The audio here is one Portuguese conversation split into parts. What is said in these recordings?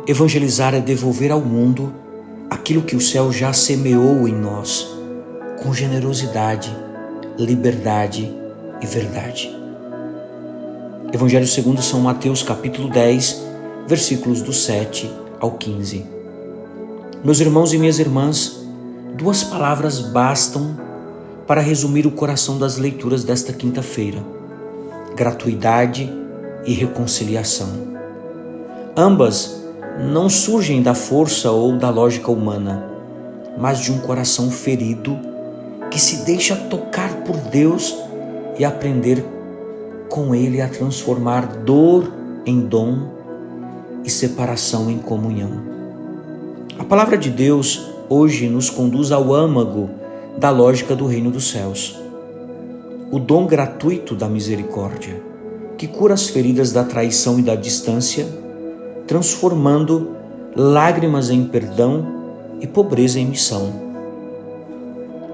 Evangelizar é devolver ao mundo aquilo que o céu já semeou em nós, com generosidade, liberdade e verdade. Evangelho segundo São Mateus, capítulo 10, versículos do 7 ao 15. Meus irmãos e minhas irmãs, 2 palavras bastam para resumir o coração das leituras desta quinta-feira: gratuidade e reconciliação. Ambas não surgem da força ou da lógica humana, mas de um coração ferido que se deixa tocar por Deus e aprender com Ele a transformar dor em dom e separação em comunhão. A palavra de Deus hoje nos conduz ao âmago da lógica do reino dos céus. O dom gratuito da misericórdia, que cura as feridas da traição e da distância, transformando lágrimas em perdão e pobreza em missão.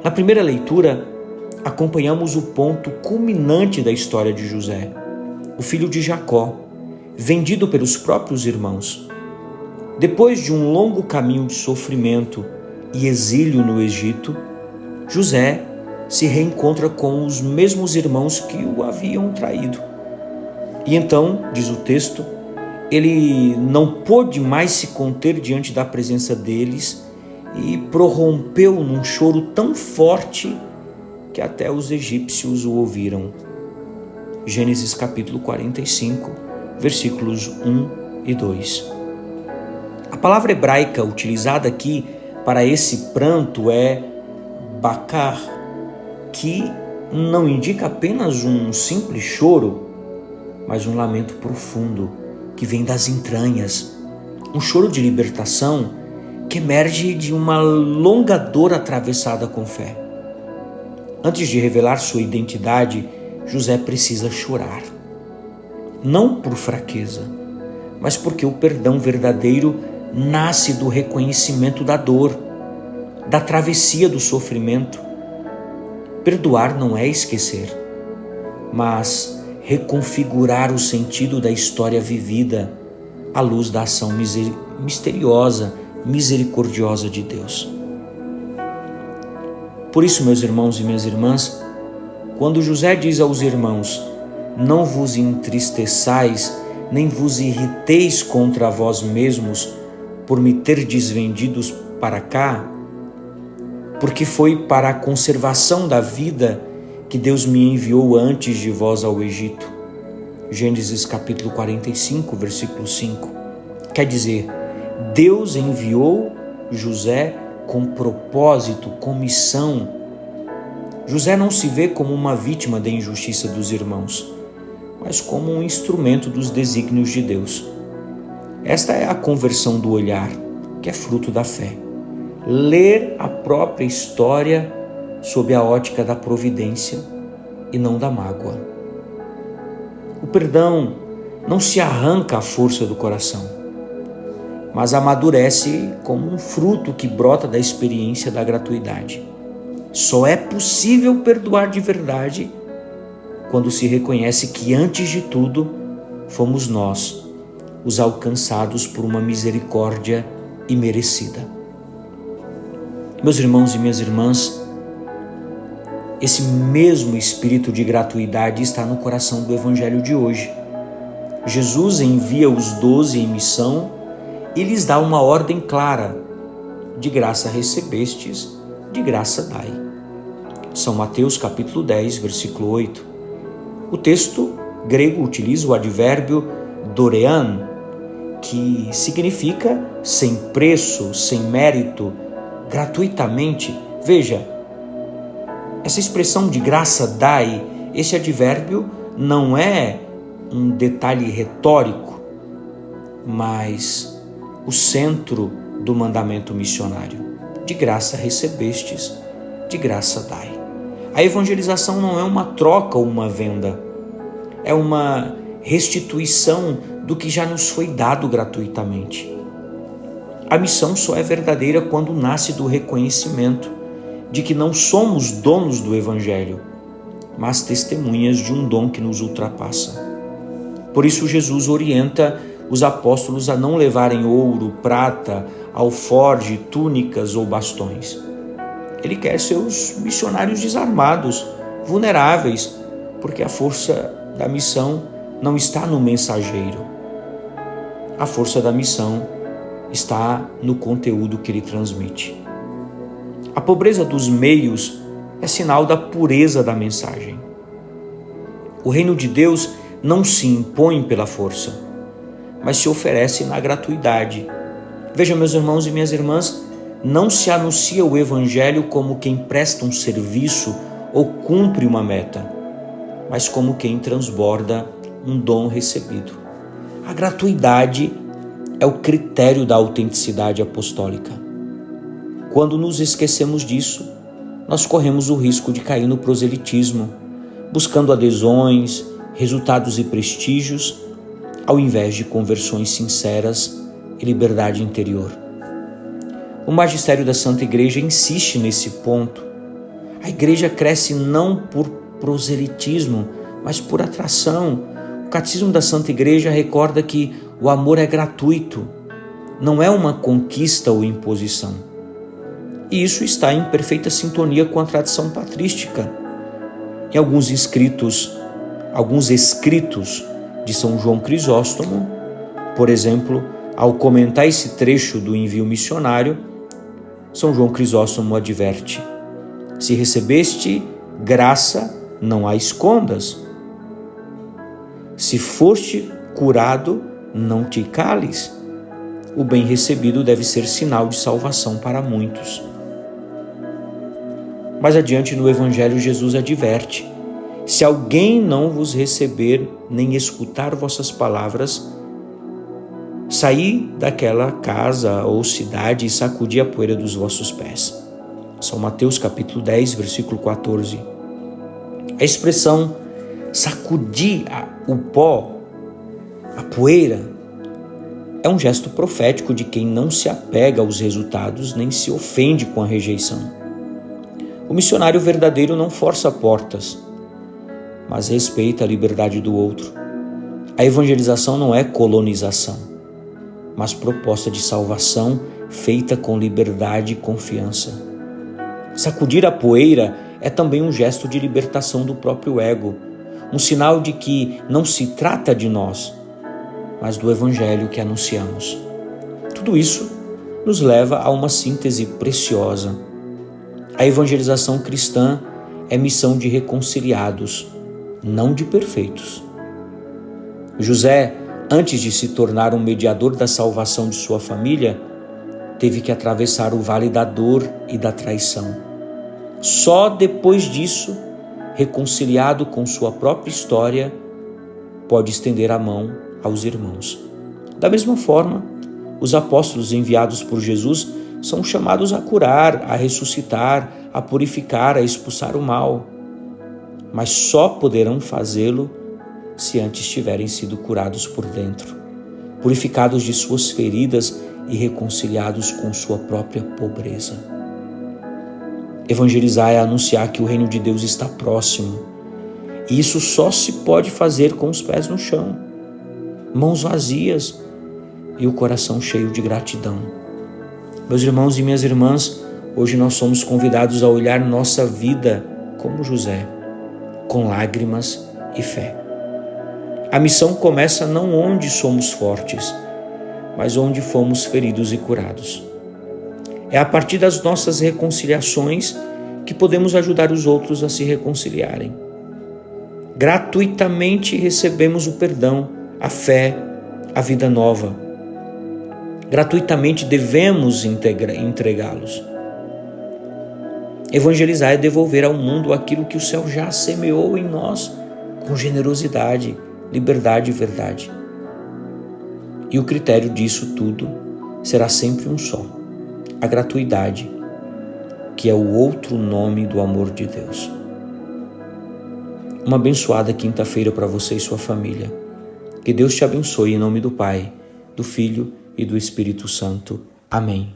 Na primeira leitura, acompanhamos o ponto culminante da história de José, o filho de Jacó, vendido pelos próprios irmãos. Depois de um longo caminho de sofrimento e exílio no Egito, José se reencontra com os mesmos irmãos que o haviam traído. E então, diz o texto, ele não pôde mais se conter diante da presença deles e prorrompeu num choro tão forte que até os egípcios o ouviram. Gênesis capítulo 45, versículos 1 e 2. A palavra hebraica utilizada aqui para esse pranto é bakar, que não indica apenas um simples choro, mas um lamento profundo que vem das entranhas, um choro de libertação que emerge de uma longa dor atravessada com fé. Antes de revelar sua identidade, José precisa chorar, não por fraqueza, mas porque o perdão verdadeiro nasce do reconhecimento da dor, da travessia do sofrimento. Perdoar não é esquecer, mas reconfigurar o sentido da história vivida à luz da ação misteriosa, misericordiosa de Deus. Por isso, meus irmãos e minhas irmãs, quando José diz aos irmãos: não vos entristeçais, nem vos irriteis contra vós mesmos por me terdes vendidos para cá, porque foi para a conservação da vida que Deus me enviou antes de vós ao Egito. Gênesis capítulo 45, versículo 5. Quer dizer, Deus enviou José com propósito, com missão. José não se vê como uma vítima da injustiça dos irmãos, mas como um instrumento dos desígnios de Deus. Esta é a conversão do olhar, que é fruto da fé. Ler a própria história sob a ótica da providência e não da mágoa. O perdão não se arranca à força do coração, mas amadurece como um fruto que brota da experiência da gratuidade. Só é possível perdoar de verdade quando se reconhece que, antes de tudo, fomos nós os alcançados por uma misericórdia imerecida. Meus irmãos e minhas irmãs, esse mesmo espírito de gratuidade está no coração do Evangelho de hoje. Jesus envia os 12 em missão e lhes dá uma ordem clara: de graça recebestes, de graça dai. São Mateus capítulo 10, versículo 8. O texto grego utiliza o advérbio dorean, que significa sem preço, sem mérito, gratuitamente. Veja, essa expressão de graça dai, esse advérbio não é um detalhe retórico, mas o centro do mandamento missionário. De graça recebestes, de graça dai. A evangelização não é uma troca ou uma venda, é uma restituição do que já nos foi dado gratuitamente. A missão só é verdadeira quando nasce do reconhecimento de que não somos donos do Evangelho, mas testemunhas de um dom que nos ultrapassa. Por isso Jesus orienta os apóstolos a não levarem ouro, prata, alforge, túnicas ou bastões. Ele quer seus missionários desarmados, vulneráveis, porque a força da missão não está no mensageiro. A força da missão está no conteúdo que ele transmite. A pobreza dos meios é sinal da pureza da mensagem. O reino de Deus não se impõe pela força, mas se oferece na gratuidade. Veja, meus irmãos e minhas irmãs, não se anuncia o Evangelho como quem presta um serviço ou cumpre uma meta, mas como quem transborda um dom recebido. A gratuidade é o critério da autenticidade apostólica. Quando nos esquecemos disso, nós corremos o risco de cair no proselitismo, buscando adesões, resultados e prestígios, ao invés de conversões sinceras e liberdade interior. O magistério da Santa Igreja insiste nesse ponto. A Igreja cresce não por proselitismo, mas por atração. O Catecismo da Santa Igreja recorda que o amor é gratuito, não é uma conquista ou imposição. E isso está em perfeita sintonia com a tradição patrística. Em alguns escritos de São João Crisóstomo, por exemplo, ao comentar esse trecho do envio missionário, São João Crisóstomo adverte: se recebeste graça, não a escondas. Se foste curado, não te cales. O bem recebido deve ser sinal de salvação para muitos. Mais adiante no Evangelho, Jesus adverte: se alguém não vos receber, nem escutar vossas palavras, saí daquela casa ou cidade e sacudi a poeira dos vossos pés. São Mateus capítulo 10, versículo 14. A expressão sacudir o pó, a poeira, é um gesto profético de quem não se apega aos resultados nem se ofende com a rejeição. O missionário verdadeiro não força portas, mas respeita a liberdade do outro. A evangelização não é colonização, mas proposta de salvação feita com liberdade e confiança. Sacudir a poeira é também um gesto de libertação do próprio ego, um sinal de que não se trata de nós, mas do Evangelho que anunciamos. Tudo isso nos leva a uma síntese preciosa. A evangelização cristã é missão de reconciliados, não de perfeitos. José, antes de se tornar um mediador da salvação de sua família, teve que atravessar o vale da dor e da traição. Só depois disso, reconciliado com sua própria história, pode estender a mão aos irmãos. Da mesma forma, os apóstolos enviados por Jesus são chamados a curar, a ressuscitar, a purificar, a expulsar o mal. Mas só poderão fazê-lo se antes tiverem sido curados por dentro, purificados de suas feridas e reconciliados com sua própria pobreza. Evangelizar é anunciar que o reino de Deus está próximo. E isso só se pode fazer com os pés no chão, mãos vazias e o coração cheio de gratidão. Meus irmãos e minhas irmãs, hoje nós somos convidados a olhar nossa vida como José, com lágrimas e fé. A missão começa não onde somos fortes, mas onde fomos feridos e curados. É a partir das nossas reconciliações que podemos ajudar os outros a se reconciliarem. Gratuitamente recebemos o perdão, a fé, a vida nova. Gratuitamente devemos entregá-los. Evangelizar é devolver ao mundo aquilo que o céu já semeou em nós, com generosidade, liberdade e verdade. E o critério disso tudo será sempre um só: a gratuidade, que é o outro nome do amor de Deus. Uma abençoada quinta-feira para você e sua família. Que Deus te abençoe em nome do Pai, do Filho e do Espírito Santo. Amém.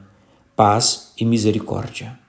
Paz e misericórdia.